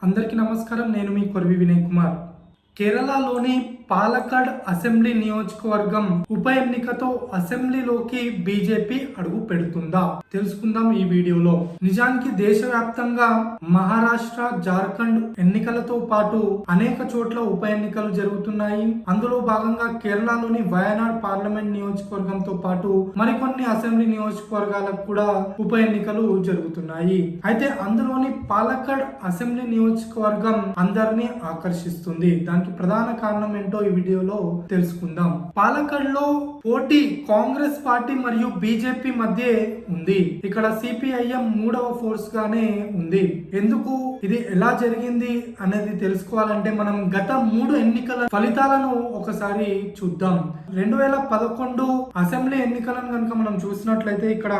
అందరికీ నమస్కారం. నేను మీ కొరవి వినయ్ కుమార్. కేరళలోని పాలక్కడ్ అసెంబ్లీ నియోజకవర్గం ఉప ఎన్నికతో అసెంబ్లీలోకి బీజేపీ అడుగు పెడుతుందా తెలుసుకుందాం ఈ వీడియోలో. నిజానికి దేశవ్యాప్తంగా మహారాష్ట్ర, జార్ఖండ్ ఎన్నికలతో పాటు అనేక చోట్ల ఉప ఎన్నికలు జరుగుతున్నాయి. అందులో భాగంగా కేరళలోని వయనాడ్ పార్లమెంట్ నియోజకవర్గంతో పాటు మరికొన్ని అసెంబ్లీ నియోజకవర్గాలకు కూడా ఉప ఎన్నికలు జరుగుతున్నాయి. అయితే అందులోని పాలక్కడ్ అసెంబ్లీ నియోజకవర్గం అందరినీ ఆకర్షిస్తుంది. దానికి ప్రధాన కారణం ఏంటో ఈ వీడియోలో తెలుసుకుందాం. పాలక్కడ్ లో పోటీ కాంగ్రెస్ పార్టీ మరియు బీజేపీ మధ్య ఉంది. ఇక్కడ సిపిఐఎం మూడవ ఫోర్స్ గానే ఉంది. ఎందుకు ఇది ఎలా జరిగింది అనేది తెలుసుకోవాలంటే మనం గత 3 ఎన్నికల ఫలితాలను ఒకసారి చూద్దాం. 2011 అసెంబ్లీ ఎన్నికలను కనుక మనం చూసినట్లయితే ఇక్కడ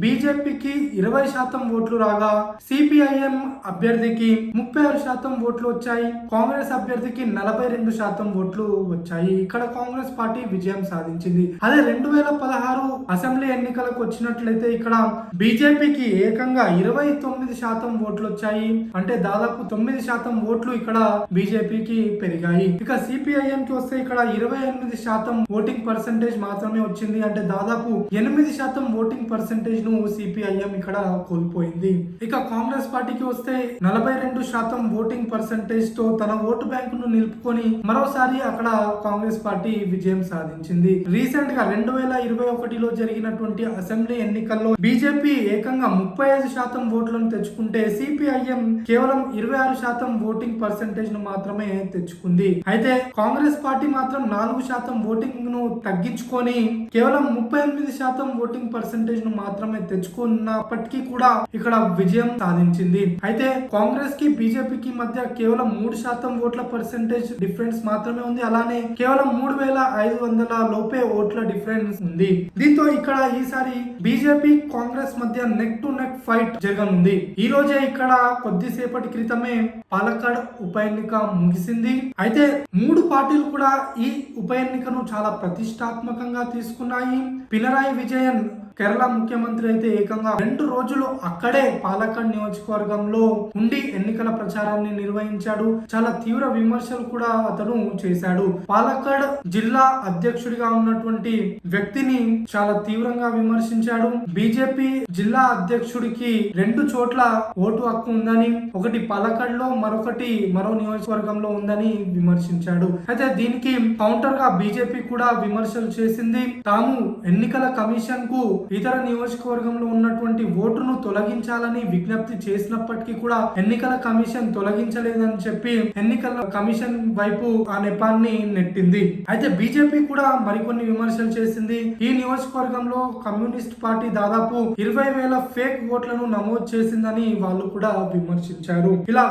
బీజేపీకి 20% ఓట్లు రాగా సిపిఐఎం అభ్యర్థికి 36% ఓట్లు వచ్చాయి. కాంగ్రెస్ అభ్యర్థికి 42% ఓట్లు వచ్చాయి. ఇక్కడ కాంగ్రెస్ పార్టీ విజయం సాధించింది. అదే 2016 అసెంబ్లీ ఎన్నికలకు వచ్చినట్లయితే ఇక్కడ బీజేపీకి ఏకంగా 29% ఓట్లు వచ్చాయి. అంటే దాదాపు 9% ఓట్లు ఇక్కడ బీజేపీకి పెరిగాయి. ఇక సిపిఐఎం కి వస్తే ఇక్కడ 28% ఓటింగ్ పర్సెంటేజ్ మాత్రమే వచ్చింది. అంటే దాదాపు 8% ఓటింగ్ పర్సెంటేజ్ ను సిపిఐఎం ఇక్కడ కోల్పోయింది. ఇక కాంగ్రెస్ పార్టీకి వస్తే 42% ఓటింగ్ పర్సెంటేజ్ తో తన ఓటు బ్యాంకును నిలుపుకొని మరోసారి అక్కడ కాంగ్రెస్ పార్టీ విజయం సాధించింది. రీసెంట్ గా 2021లో జరిగినటువంటి అసెంబ్లీ ఎన్నికల్లో బీజేపీ ఏకంగా 35% ఓట్లను తెచ్చుకుంటే సిపిఐఎం కేవలం 26% ఓటింగ్ పర్సెంటేజ్ ను మాత్రమే తెచ్చుకుంది. అయితే కాంగ్రెస్ పార్టీ మాత్రం 4% ఓటింగ్ ను తగ్గించుకొని కేవలం 38% ఓటింగ్ పర్సెంటేజ్ ను మాత్రమే తెచ్చుకున్నప్పటికీ కూడా ఇక్కడ విజయం సాధించింది. అయితే కాంగ్రెస్ కి బీజేపీకి మధ్య కేవలం 3% ఓట్ల పర్సెంటేజ్ డిఫరెన్స్ మాత్రమే ఉంది. అలానే కేవలం 3500 లోపే ఓట్ల డిఫరెన్స్ ఉంది. దీంతో ఇక్కడ ఈసారి బీజేపీ కాంగ్రెస్ మధ్య నెక్ టు నెక్ ఫైట్ జరగనుంది. ఈ రోజే ఇక్కడ కొద్దిసేపటి క్రితమే పాలక్కడ్ ఉప ఎన్నిక ముగిసింది. అయితే 3 పార్టీలు కూడా ఈ ఉప ఎన్నికను చాలా ప్రతిష్టాత్మకంగా తీసుకున్నాయి. పినరాయి విజయన్ కేరళ ముఖ్యమంత్రి అయితే ఏకంగా 2 రోజులు అక్కడే పాలక్కడ్ నియోజకవర్గంలో ఉండి ఎన్నికల ప్రచారాన్ని నిర్వహించాడు. చాలా తీవ్ర విమర్శలు కూడా అతను చేశాడు. పాలక్కడ్ జిల్లా అధ్యక్షుడిగా ఉన్నటువంటి వ్యక్తిని చాలా తీవ్రంగా విమర్శించాడు. బీజేపీ జిల్లా అధ్యక్షుడికి 2 చోట్ల ఓటు హక్కు ఉందని, ఒకటి పాలక్కడ్ లో మరో నియోజకవర్గంలో ఉందని విమర్శించాడు. అయితే దీనికి కౌంటర్ గా బీజేపీ కూడా విమర్శలు చేసింది. తాము ఎన్నికల కమిషన్ కు ఇతర నియోజకవర్గంలో ఉన్నటువంటి ఓటును తొలగించాలని విజ్ఞప్తి చేసినప్పటికీ కూడా ఎన్నికల కమిషన్ తొలగించలేదని చెప్పి ఎన్నికల కమిషన్ వైపు ఆ నెపాన్ని నెట్టింది. అయితే బీజేపీ కూడా మరికొన్ని విమర్శలు చేసింది. ఈ నియోజకవర్గంలో కమ్యూనిస్ట్ పార్టీ దాదాపు 20,000 ఫేక్ ఓట్లను నమోదు చేసిందని వాళ్ళు కూడా విమర్శించారు. ఇలా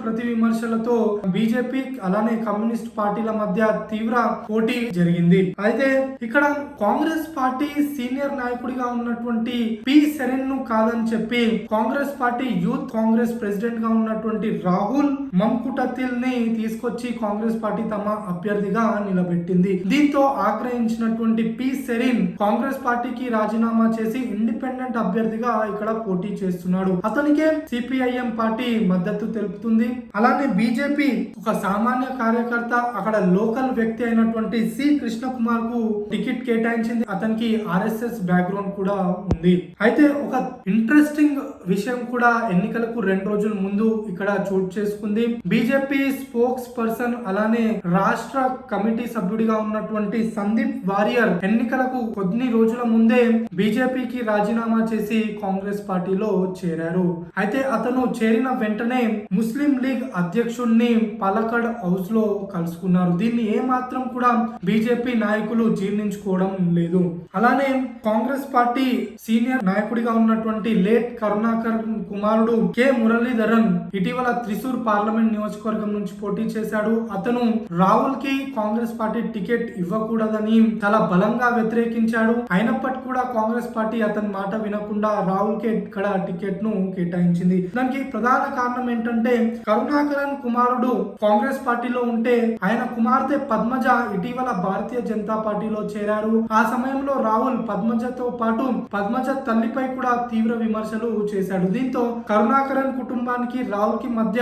ప్రతి విమర్శలతో బీజేపీ అలానే కమ్యూనిస్ట్ పార్టీల మధ్య తీవ్ర పోటీ జరిగింది. అయితే ఇక్కడ కాంగ్రెస్ పార్టీ సీనియర్ నాయకుడిగా ఉన్నటువంటి పి సెరెన్ ను కాదని చెప్పి Congress party youth Congress president గా ఉన్నటువంటి రాహుల్ మమ్కుటతిల్ ని తీసుకొచ్చి కాంగ్రెస్ పార్టీ తమ అభ్యర్థిగా నిలబెట్టింది. దీంతో ఆగ్రహించినటువంటి పి సెరిన్ కాంగ్రెస్ పార్టీకి రాజీనామా చేసి ఇండిపెండెంట్ అభ్యర్థిగా ఇక్కడ పోటీ చేస్తున్నాడు. అతనికే సిపిఐఎం పార్టీ మద్దతు తెలుపుతుంది. అలానే బీజేపీ ఒక సామాన్య కార్యకర్త అక్కడ లోకల్ వ్యక్తి అయినటువంటి సి కృష్ణ కుమార్ కు టికెట్ కేటాయించింది. అతనికి ఆర్ఎస్ఎస్ బ్యాక్గ్రౌండ్ కూడా ఉంది. అయితే ఒక ఇంట్రెస్టింగ్ విషయం కూడా ఎన్నికలకు 2 రోజుల ముందు ఇక్కడ చోటు చేసుకుంది. బీజేపీ స్పోక్స్ పర్సన్ అలానే రాష్ట్ర కమిటీ సభ్యుడిగా ఉన్నటువంటి సందీప్ వారియర్ ఎన్నికలకు కొన్ని రోజుల ముందే బీజేపీకి రాజీనామా చేసి కాంగ్రెస్ పార్టీలో చేరారు. అయితే అతను చేరిన వెంటనే ముస్లిం లీగ్ అధ్యక్షుడిని పాలక్కడ్ హౌస్ లో కలుసుకున్నారు. దీన్ని ఏమాత్రం కూడా బీజేపీ నాయకులు జీర్ణించుకోవడం లేదు. అలానే కాంగ్రెస్ పార్టీ సీనియర్ నాయకుడిగా ఉన్నటువంటి లేట్ కరుణాకర్ కుమారుడు కె మురళీధరన్ ఇటీవల త్రిశూర్ పార్లమెంట్ నియోజకవర్గం నుంచి పోటీ చేశాడు. అతను రాహుల్ కి కాంగ్రెస్ పార్టీ టికెట్ ఇవ్వకూడదని చాలా బలంగా వ్యతిరేకించాడు. అయినప్పటికీ కూడా కాంగ్రెస్ పార్టీ అతని మాట వినకుండా రాహుల్ కి ఇక్కడ టికెట్ ను కేటాయించింది. దానికి ప్రధాన కారణం ఏంటంటే కరుణాకరన్ కుమారుడు కాంగ్రెస్ పార్టీలో ఉంటే ఆయన కుమార్తె పద్మజ ఇటీవల భారతీయ జనతా పార్టీలో చేరారు. ఆ సమయంలో రాహుల్ పద్మజ విమర్శతో పాటు పద్మజ తల్లిపై కూడా తీవ్ర విమర్శలు చేశాడు. దీంతో కరుణాకరన్ కుటుంబానికి రాహుల్ కి మధ్య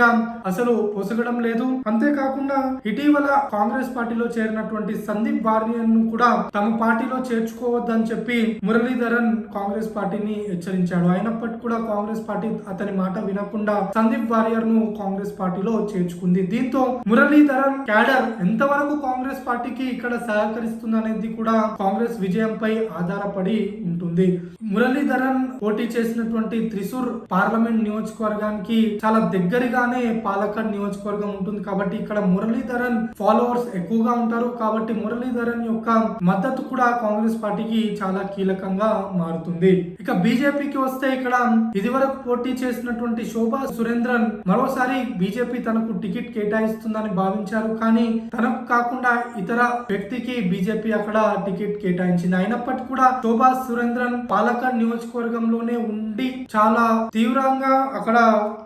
అసలు పొసగడం లేదు. అంతేకాకుండా ఇటీవల కాంగ్రెస్ పార్టీలో చేరినటువంటి సందీప్ వారియర్ ను కూడా తమ పార్టీలో చేర్చుకోవద్దని చెప్పి మురళీధరన్ కాంగ్రెస్ పార్టీని హెచ్చరించాడు. అయినప్పటికీ కూడా కాంగ్రెస్ పార్టీ అతని మాట వినకుండా సందీప్ వారియర్ ను కాంగ్రెస్ పార్టీలో చేర్చుకుంది. దీంతో మురళీధరన్ క్యాడర్ ఎంతవరకు కాంగ్రెస్ పార్టీకి ఇక్కడ సహకరిస్తుంది అనేది కూడా కాంగ్రెస్ విజయంపై ఆధారపడి ఉంటుంది. మురళీధరన్ పోటీ చేసినటువంటి త్రిశూర్ పార్లమెంట్ నియోజకవర్గానికి చాలా దగ్గరగానే పాలక్కడ్ నియోజకవర్గం ఉంటుంది కాబట్టి ఇక్కడ మురళీధరన్ ఫాలోవర్స్ ఎక్కువగా ఉంటారు. కాబట్టి మురళీధరన్ యొక్క మద్దతు కూడా కాంగ్రెస్ పార్టీకి చాలా కీలకంగా మారుతుంది. ఇక బీజేపీకి వస్తే ఇక్కడ ఇదివరకు పోటీ చేసినటువంటి శోభా సురేంద్రన్ మరోసారి బీజేపీ తనకు టికెట్ కేటాయిస్తుందని భావించారు. కానీ తనకు కాకుండా ఇతర వ్యక్తికి బీజేపీ అక్కడ టికెట్ కేటాయించింది. అయినప్పటికీ కూడా శోభా సురేంద్రన్ పాలక్కడ్ నియోజకవర్గంలోనే ఉండి చాలా తీవ్రంగా అక్కడ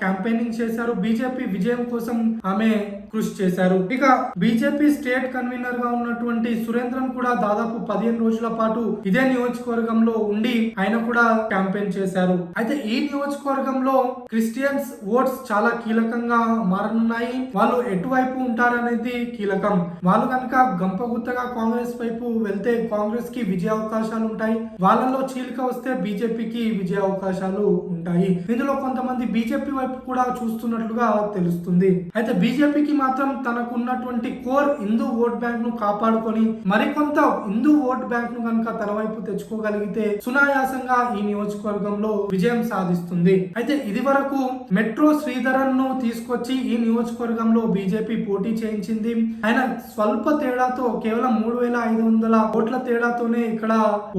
క్యాంపెయినింగ్ చేశారు. బీజేపీ విజయం కోసం ఆమె కృషి చేశారు. ఇక బీజేపీ స్టేట్ కన్వీనర్ గా ఉన్నటువంటి సురేంద్రన్ కూడా దాదాపు 15 రోజుల పాటు ఇదే నియోజకవర్గంలో ఉండి ఆయన కూడా క్యాంపెయిన్ చేశారు. అయితే ఈ నియోజకవర్గంలో క్రిస్టియన్స్ ఓట్స్ చాలా కీలకంగా మారనున్నాయి. వాళ్ళు ఎటువైపు ఉంటారనేది కీలకం. వాళ్ళు కనుక గంపగుత్తగా కాంగ్రెస్ వైపు వెళ్తే కాంగ్రెస్ కి విజయ అవకాశాలు ఉంటాయి. వాళ్ళలో చీలిక వస్తే బీజేపీకి విజయ అవకాశాలు ఉంటాయి. ఇందులో కొంతమంది బీజేపీ వైపు కూడా చూస్తున్నట్లుగా తెలుస్తుంది. అయితే బీజేపీకి మాత్రం తనకు ఉన్నటువంటి కోర్ హిందూ ఓట్ బ్యాంక్ ను కాపాడుకొని మరికొంత హిందూ ఓట్ బ్యాంక్ ను కనుక తన వైపు తెచ్చుకోగలిగితే సునాయాసంగా ఈ నియోజకవర్గంలో విజయం సాధిస్తుంది. అయితే ఇది వరకు మెట్రో శ్రీధరన్ ను తీసుకొచ్చి ఈ నియోజకవర్గంలో బీజేపీ పోటీ చేయించింది. ఆయన స్వల్ప తేడాతో కేవలం 3500 ఓట్ల తేడాతోనే ఇక్కడ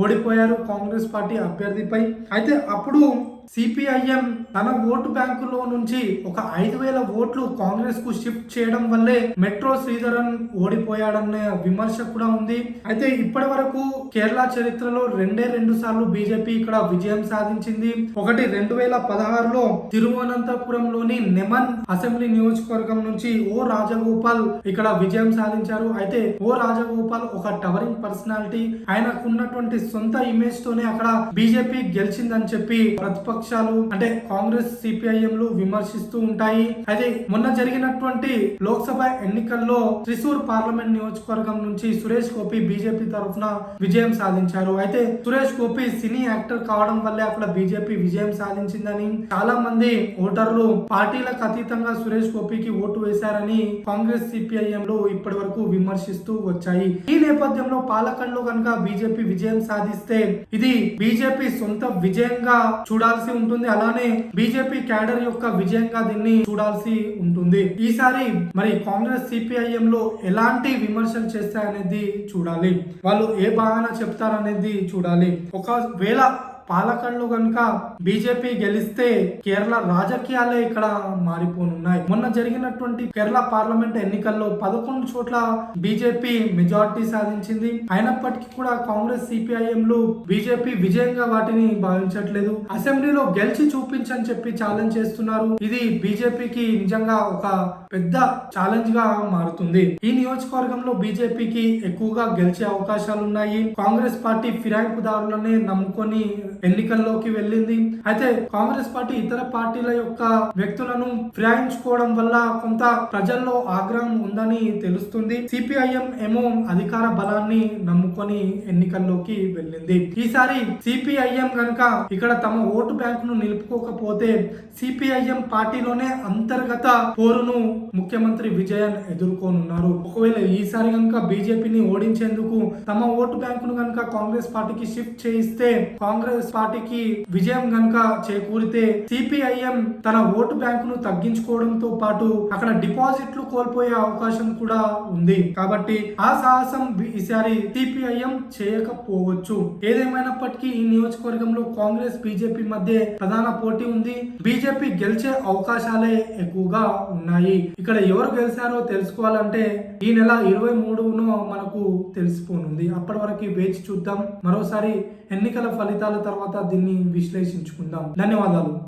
ఓడిపోయారు కాంగ్రెస్ పార్టీ అభ్యర్థిపై. అయితే అప్పుడు సిపిఐఎం తన ఓటు బ్యాంకులో నుంచి ఒక 5000 ఓట్లు కాంగ్రెస్ కు షిఫ్ట్ చేయడం వల్లే మెట్రో శ్రీధరన్ ఓడిపోయాడన్న విమర్శ కూడా ఉంది. అయితే ఇప్పటి వరకు కేరళ చరిత్రలో 2 సార్లు బీజేపీ ఇక్కడ విజయం సాధించింది. ఒకటి 2016లో తిరువనంతపురంలోని నెమన్ అసెంబ్లీ నియోజకవర్గం నుంచి ఓ రాజగోపాల్ ఇక్కడ విజయం సాధించారు. అయితే ఓ రాజగోపాల్ ఒక టవరింగ్ పర్సనాలిటీ. ఆయనకున్నటువంటి సొంత ఇమేజ్ తోనే అక్కడ బీజేపీ గెలిచిందని చెప్పి ప్రతిపక్షాలు అంటే కాంగ్రెస్ సిపిఐఎంలు విమర్శిస్తూ ఉంటాయి. అయితే మొన్న జరిగినటువంటి లోక్సభ ఎన్నికల్లో త్రిశూర్ పార్లమెంట్ నియోజకవర్గం నుంచి సురేష్ గోపి బీజేపీ తరఫున విజయం సాధించారు. అయితే సురేష్ గోపి సినీ యాక్టర్ కావడం వల్లే అక్కడ బీజేపీ విజయం సాధించిందని చాలా మంది ఓటర్లు పార్టీలకు అతీతంగా సురేష్ గోపికి ఓటు వేశారని కాంగ్రెస్ సిపిఐఎంలు ఇప్పటి వరకు విమర్శిస్తూ వచ్చాయి. ఈ నేపథ్యంలో పాలక్కడ్ లో కనుక బీజేపీ విజయం సాధిస్తే ఇది బీజేపీ సొంత విజయంగా చూడాల్సి ఉంటుంది. అలానే బీజేపీ క్యాడర్ యొక్క విజయంగా దీన్ని చూడాల్సి ఉంటుంది. ఈసారి మరి కాంగ్రెస్ సిపిఐఎం లో ఎలాంటి విమర్శలు చేస్తాయనేది చూడాలి. వాళ్ళు ఏ బాగాన చెప్తారనేది చూడాలి. ఒకవేళ పాలక్కడ్లో కనుక బీజేపీ గెలిస్తే కేరళ రాజకీయాలే ఇక్కడ మారిపోనున్నాయి. మొన్న జరిగినటువంటి కేరళ పార్లమెంట్ ఎన్నికల్లో 11 చోట్ల బీజేపీ మెజారిటీ సాధించింది. అయినప్పటికీ కూడా కాంగ్రెస్ సిపిఐఎంలు బీజేపీ విజయంగా వాటిని భావించట్లేదు. అసెంబ్లీలో గెలిచి చూపించని చెప్పి ఛాలెంజ్ చేస్తున్నారు. ఇది బీజేపీకి నిజంగా ఒక పెద్ద ఛాలెంజ్ గా మారుతుంది. ఈ నియోజకవర్గంలో బీజేపీకి ఎక్కువగా గెలిచే అవకాశాలు ఉన్నాయి. కాంగ్రెస్ పార్టీ ఫిరాయింపుదారులనే నమ్ముకొని ఎన్నికల్లోకి వెళ్ళింది. అయితే కాంగ్రెస్ పార్టీ ఇతర పార్టీల యొక్క వ్యక్తులను ఫిరాయించుకోవడం వల్ల కొంత ప్రజల్లో ఆగ్రహం ఉందని తెలుస్తుంది. సిపిఐఎం ఏమో అధికార బలాన్ని నమ్ముకొని ఎన్నికల్లోకి వెళ్ళింది. ఈసారి సిపిఐఎం కనుక ఇక్కడ తమ ఓటు బ్యాంకును నిలుపుకోకపోతే సిపిఐఎం పార్టీలోనే అంతర్గత పోరును ముఖ్యమంత్రి విజయన్ ఎదుర్కోనున్నారు. ఒకవేళ ఈసారి కనుక బీజేపీని ఓడించేందుకు తమ ఓటు బ్యాంకును కనుక కాంగ్రెస్ పార్టీకి షిఫ్ట్ చేయిస్తే కాంగ్రెస్ పార్టీకి విజయం గనుక చేకూరితే సిపిఐఎం తన ఓటు బ్యాంకును తగ్గించుకోవడంతో పాటు అక్కడ డిపాజిట్లు కోల్పోయే అవకాశం కూడా ఉంది. కాబట్టి ఆ సాహసం ఈసారి సిపిఐఎం చేయకపోవచ్చు. ఏదేమైనప్పటికీ ఈ నియోజకవర్గంలో కాంగ్రెస్ బీజేపీ మధ్య ప్రధాన పోటీ ఉంది. బీజేపీ గెలిచే అవకాశాలే ఎక్కువగా ఉన్నాయి. ఇక్కడ ఎవరు గెలిచారో తెలుసుకోవాలంటే ఈ నెల 23న మనకు తెలిసిపోనుంది. అప్పటి వరకు వేచి చూద్దాం. మరోసారి ఎన్నికల ఫలితాల తర్వాత దీన్ని విశ్లేషించుకుందాం. ధన్యవాదాలు.